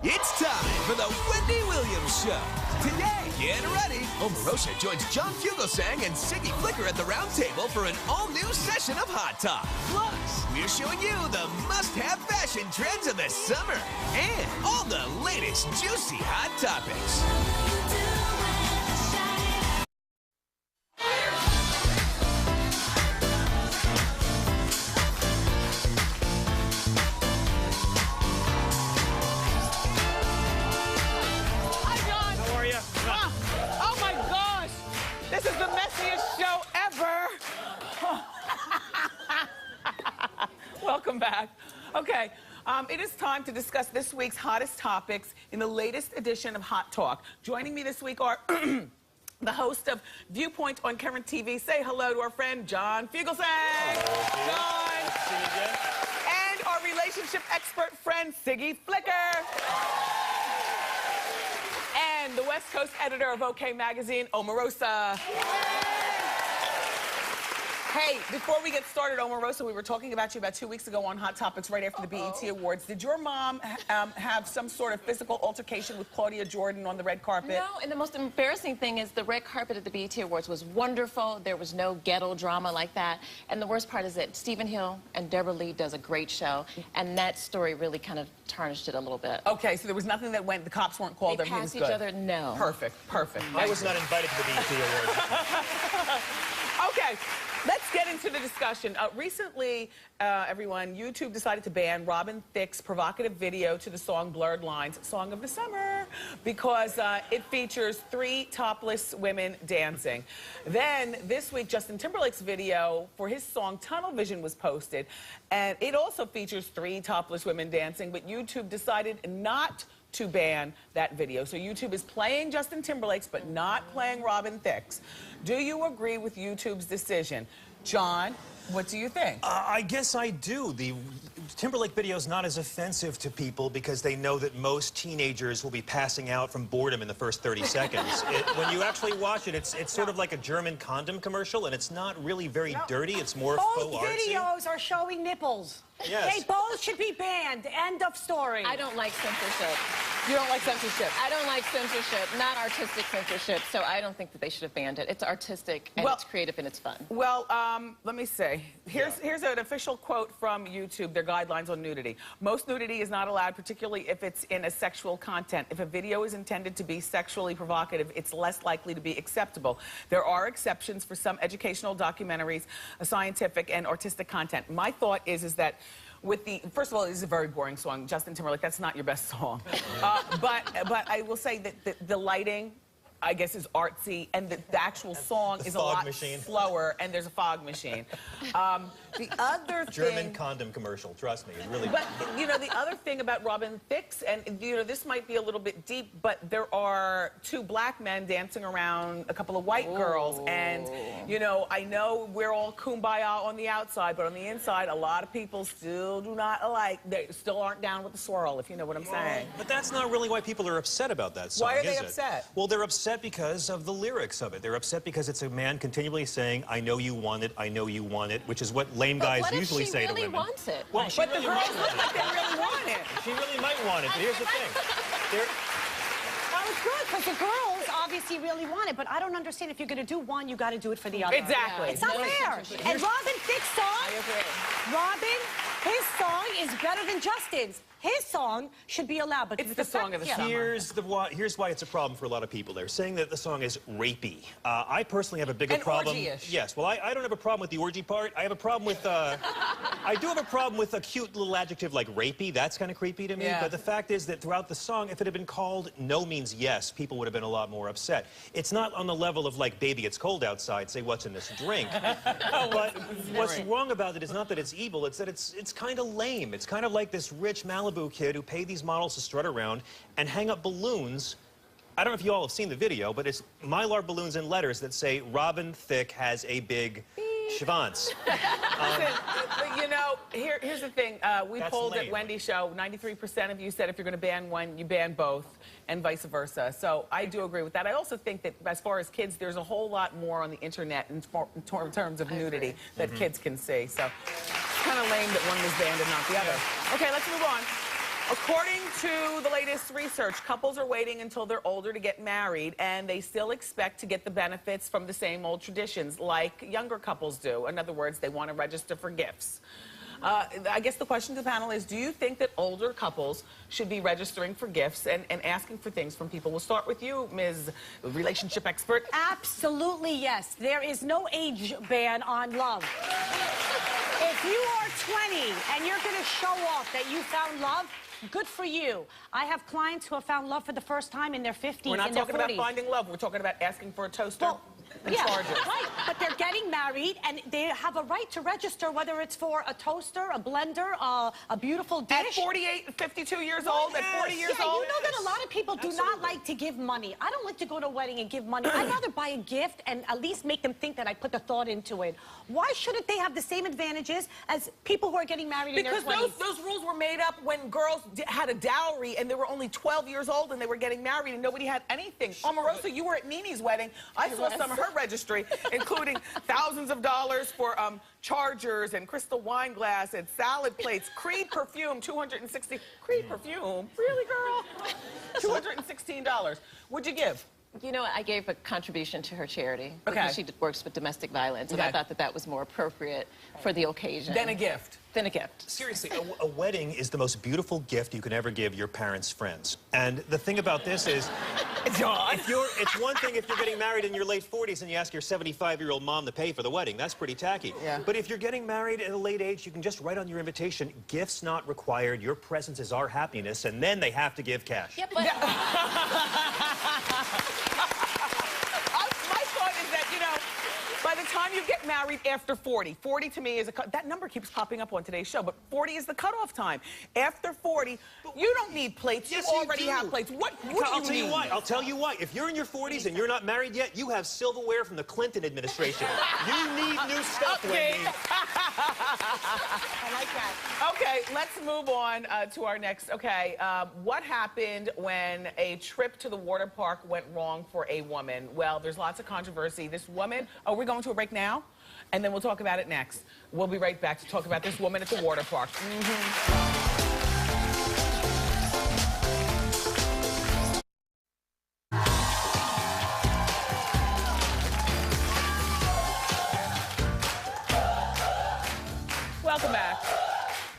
It's time for the Wendy Williams Show. Today, get ready. RHONJ joins John Fugelsang and Siggy Flicker at the round table for an all-new session of Hot Talk. Plus, we're showing you the must-have fashion trends of the summer and all the latest juicy hot topics. This is the messiest show ever. Welcome back. Okay, it is time to discuss this week's hottest topics in the latest edition of Hot Talk. Joining me this week are the host of Viewpoint on Current TV. Say hello to our friend John Fugelsang. Hello, John. Nice to see you again. And our relationship expert friend Siggy Flicker. And the West Coast editor of OK Magazine, Omarosa. Hey, before we get started, Omarosa, we were talking about you about 2 weeks ago on Hot Topics right after the BET Awards. Did your mom have some sort of physical altercation with Claudia Jordan on the red carpet? No, and the most embarrassing thing is the red carpet at the BET Awards was wonderful. There was no ghetto drama like that. And the worst part is that Stephen Hill and Deborah Lee does a great show, and that story really kind of tarnished it a little bit. Okay, so there was nothing that went, the cops weren't called, they everything was passed good. each other, no. Perfect, perfect. I was not invited to the BET Awards. Okay, let's get into the discussion. Recently, everyone, YouTube decided to ban Robin Thicke's provocative video to the song Blurred Lines, Song of the Summer, because it features 3 topless women dancing. Then, this week, Justin Timberlake's video for his song Tunnel Vision was posted, and it also features 3 topless women dancing, but YouTube decided not to ban that video. So YouTube is playing Justin Timberlake's, but not playing Robin Thicke's. Do you agree with YouTube's decision? John, what do you think? I guess I do. The Timberlake video is not as offensive to people because they know that most teenagers will be passing out from boredom in the first 30 seconds. When you actually watch it, it's sort of like a German condom commercial, and it's not really very dirty. It's more faux artsy. Both videos are showing nipples. Yes. They both should be banned. End of story. I don't like censorship. You don't like censorship? I don't like censorship, not artistic censorship, so I don't think that they should have banned it. It's artistic, and it's creative, and it's fun. Well, let me say. Here's an official quote from YouTube, their guidelines on nudity. Most nudity is not allowed, particularly if it's in a sexual content. If a video is intended to be sexually provocative, it's less likely to be acceptable. There are exceptions for some educational documentaries, scientific and artistic content. My thought is that with the, first of all, this is a very boring song. Justin Timberlake, that's not your best song. But I will say that the lighting, I guess, is artsy, and the actual song is a lot slower, and there's a fog machine. The other thing... German condom commercial, trust me. It really... But, you know, the other thing about Robin Thicke's, and, you know, this might be a little bit deep, but there are 2 black men dancing around a couple of white girls, and, you know, I know we're all kumbaya on the outside, but on the inside, a lot of people still do not like, they still aren't down with the swirl, if you know what I'm saying. But that's not really why people are upset about that song, Why are they is it? upset? Well, they're upset because of the lyrics of it. They're upset because it's a man continually saying, I know you want it, I know you want it, which is what lame guys usually say to women. Wants it? Well, But the girls look like they really want it. She really might want it, but here's the thing. Well, it's good, because the girls obviously really want it, but I don't understand, if you're going to do one, you got to do it for the other. Exactly. It's not fair. And Robin Thicke's song, his song is better than Justin's. His song should be allowed, but It's the song of the summer. Here's why it's a problem for a lot of people. They're saying that the song is rapey. I personally have a bigger problem. Orgy-ish. Yes, well, I don't have a problem with the orgy part. I have a problem with, I do have a problem with a cute little adjective like rapey. That's kind of creepy to me. Yeah. But the fact is that throughout the song, if it had been called No Means Yes, people would have been a lot more upset. It's not on the level of like, baby, it's cold outside, say what's in this drink. But what's wrong about it is not that it's evil, it's that it's kind of lame. It's kind of like this rich Malibu kid who paid these models to strut around and hang up balloons. I don't know if you all have seen the video, but it's Mylar balloons in letters that say Robin Thicke has a big schwanz. You know, here's the thing. We That's polled lame. at Wendy's show. 93% of you said if you're going to ban one, you ban both, and vice versa. So I do agree with that. I also think that as far as kids, there's a whole lot more on the internet in terms of nudity that kids can see. So it's kind of lame that one was banned and not the other. Okay, let's move on. According to the latest research, couples are waiting until they're older to get married, and they still expect to get the benefits from the same old traditions like younger couples do. In other words, they want to register for gifts. I guess the question to the panel is, do you think that older couples should be registering for gifts and asking for things from people? We'll start with you, Ms. Relationship Expert. Absolutely, yes. There is no age ban on love. If you are 20 and you're going to show off that you found love, good for you. I have clients who have found love for the first time in their 50s, We're not in their talking 40s. about finding love. We're talking about asking for a toaster. Well, and charges. Right, but they're getting married, and they have a right to register, whether it's for a toaster, a blender, a beautiful dish. At 48, 52 years old, at 40 years old. You know that a lot of people do not like to give money. I don't like to go to a wedding and give money. I'd rather buy a gift and at least make them think that I put the thought into it. Why shouldn't they have the same advantages as people who are getting married in their 20s? Because those rules were made up when girls had a dowry and they were only 12 years old and they were getting married and nobody had anything. Omarosa, you were at Nini's wedding. I saw some of her registry, including thousands of dollars for chargers and crystal wine glass and salad plates. Creed perfume, $260. Creed perfume? Really, girl? $216. What'd you give? You know, I gave a contribution to her charity Okay. because she works with domestic violence, and I thought that that was more appropriate for the occasion. Then a gift. Than a gift. Seriously, a wedding is the most beautiful gift you can ever give your parents' friends. And the thing about this is, it's one thing if you're getting married in your late 40s and you ask your 75-year-old mom to pay for the wedding. That's pretty tacky. Yeah. But if you're getting married at a late age, you can just write on your invitation, gifts not required, your presence is our happiness, and then they have to give cash. Yeah, but... My thought is that, you know, by the time you get married after 40, 40 to me is that number keeps popping up on today's show, but 40 is the cutoff time. After 40, you don't need plates. Yes, you already do. have plates. What I'll do tell you you need? why. I'll tell you why. If you're in your 40s and you're not married yet, you have silverware from the Clinton administration. You need new stuff, Wendy. I like that. Okay, let's move on to our next. Okay, what happened when a trip to the water park went wrong for a woman? Well, there's lots of controversy. This woman, oh, we're going to a break now? And then we'll talk about it next. We'll be right back to talk about this woman at the water park. Welcome back.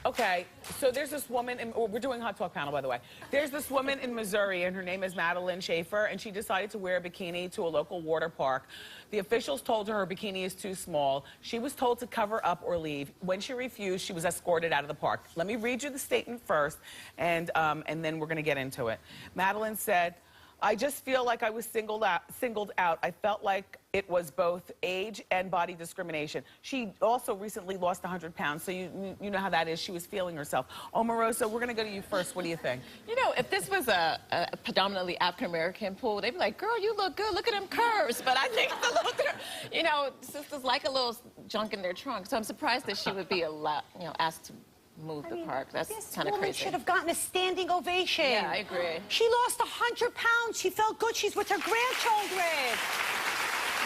Okay, so there's this woman, we're doing Hot Talk panel, by the way. There's this woman in Missouri, and her name is Madeline Schaefer, and she decided to wear a bikini to a local water park. The officials told her bikini is too small. She was told to cover up or leave. When she refused, she was escorted out of the park. Let me read you the statement first, and then we're going to get into it. Madeline said, I just feel like I was singled out. I felt like it was both age and body discrimination. She also recently lost 100 pounds, so you know how that is. She was feeling herself. Omarosa, we're going to go to you first. What do you think? You know, if this was a predominantly African-American pool, they'd be like, girl, you look good. Look at them curves. But I think it's a little, you know, sisters like a little junk in their trunk. So I'm surprised that she would be asked to move the park. That's kind of crazy. This woman should have gotten a standing ovation. Yeah, I agree. She lost 100 pounds. She felt good. She's with her grandchildren.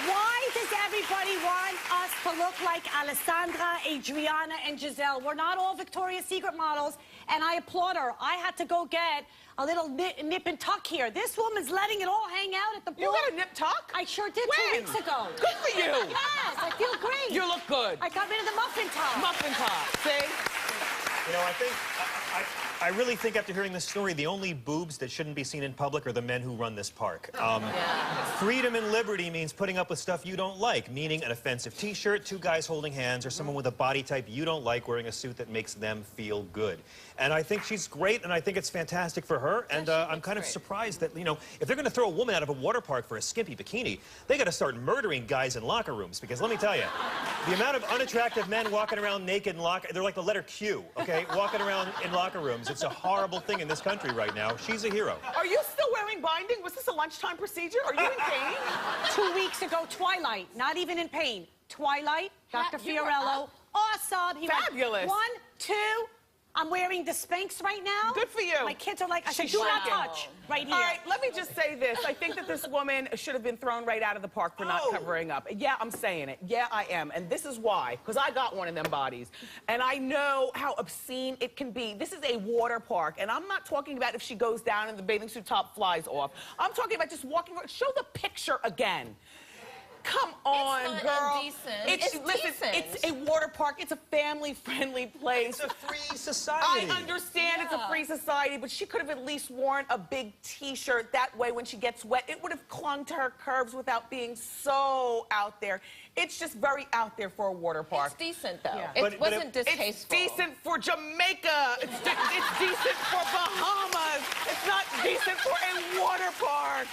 Why does everybody want us to look like Alessandra, Adriana, and Giselle? We're not all Victoria's Secret models, and I applaud her. I had to go get a little nip and tuck here. This woman's letting it all hang out at the pool. You got a nip tuck? I sure did When? 2 weeks ago. Good for you. Yes, I feel great. You look good. I got rid of the muffin top. Muffin top, see? You know, I really think after hearing this story, the only boobs that shouldn't be seen in public are the men who run this park. Freedom and liberty means putting up with stuff you don't like, meaning an offensive T-shirt, two guys holding hands, or someone with a body type you don't like wearing a suit that makes them feel good. And I think she's great, and I think it's fantastic for her. And I'm kind of surprised that, you know, if they're going to throw a woman out of a water park for a skimpy bikini, they got to start murdering guys in locker rooms. Because let me tell you, the amount of unattractive men walking around naked in they're like the letter Q, okay, walking around in locker rooms. It's a horrible thing in this country right now. She's a hero. Are you still wearing binding? Was this a lunchtime procedure? Are you in pain? 2 weeks ago, Twilight, not even in pain. Twilight, Dr. You were Fiorello, up. awesome. He Fabulous. Went, 1, 2, I'm wearing the Spanx right now. Good for you. My kids are like, I said, She's do not shocking. touch right here. All right, let me just say this. I think that this woman should have been thrown right out of the park for not covering up. Yeah, I'm saying it. Yeah, I am. And this is why. Because I got one of them bodies. And I know how obscene it can be. This is a water park. And I'm not talking about if she goes down and the bathing suit top flies off. I'm talking about just walking around. Show the picture again. Come on, it's not girl. Indecent. Listen, decent. it's a water park. It's a family-friendly place. It's a free society. I understand it's a free society, but she could have at least worn a big T-shirt. That way, when she gets wet, it would have clung to her curves without being so out there. It's just very out there for a water park. It's decent, though. Yeah. It wasn't distasteful. It's decent for Jamaica. It's decent for Bahamas. It's not decent for a water park.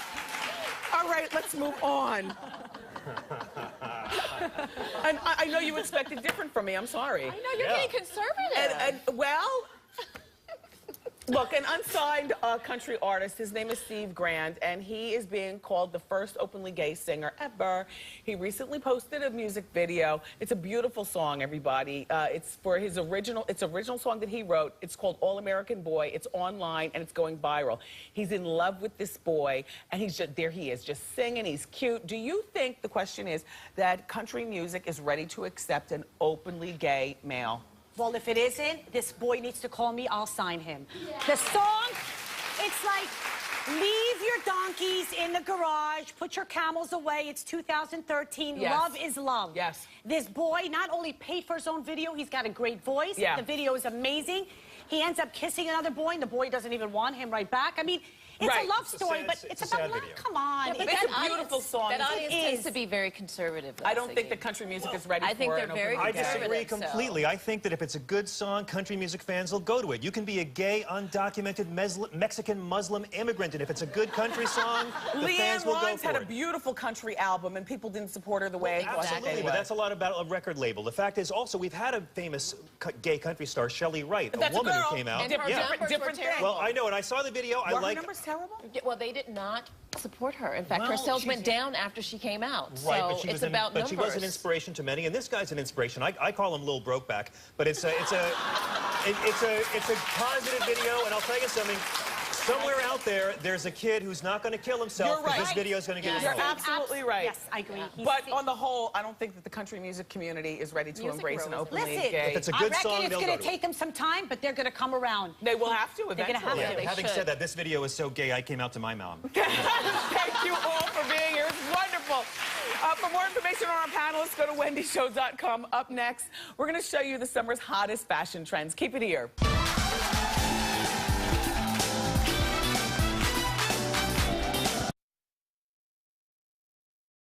All right, let's move on. And I know you expected different from me. I'm sorry. I know, you're getting conservative. Well, look, an unsigned country artist, his name is Steve Grand, and he is being called the first openly gay singer ever. He recently posted a music video. It's a beautiful song, everybody. It's for his original song that he wrote. It's called All American Boy. It's online, and it's going viral. He's in love with this boy, and there he is, just singing. He's cute. Do you think, the question is, that country music is ready to accept an openly gay male? Well, if it isn't, this boy needs to call me. I'll sign him. Yeah. The song, it's like, leave your donkeys in the garage, put your camels away. It's 2013. Yes. Love is love. Yes. This boy not only paid for his own video, he's got a great voice. Yeah. The video is amazing. He ends up kissing another boy, and the boy doesn't even want him right back. I mean, it's a love story, but it's about love. Come on. Yeah, but It's a beautiful song. That audience It tends is. to be very conservative, though, I don't think Siggy. that country music is ready I think for they're an very openly I gay. disagree conservative, so. completely. I think that if it's a good song, country music fans will go to it. You can be a gay, undocumented Mexican Muslim immigrant, and if it's a good country song, the fans Leanne will go Rimes had for a it. beautiful country album, and people didn't support her the way I thought Absolutely, they but would. that's a lot about a record label. The fact is, also, we've had a famous gay country star, Shelley Wright, That's a woman girl. who came out. And her numbers different were thing. terrible. Well, I know, and I saw the video. I Were her like. numbers terrible? Well, they did not support her. In fact, her Well, sales she's- went down after she came out. Right, so but she it's was about numbers. she was an inspiration to many, and this guy's an inspiration. I call him Lil Brokeback, but it's a positive video, and I'll tell you something. Somewhere out there, there's a kid who's not going to kill himself You're because right. this video is going to get You're his vote. absolutely right. Yes, I agree. But on the whole, I don't think that the country music community is ready to Music embrace an rose. openly Listen, gay. If it's a I good reckon song, it's they'll going go to to it. take them some time, but they're going to come around. They will have to They're eventually. gonna have to. Yeah, they having should. said that, this video is so gay, I came out to my mom. Thank you all for being here. It's wonderful. For more information on our panelists, go to wendyshow.com. Up next, we're going to show you the summer's hottest fashion trends. Keep it here.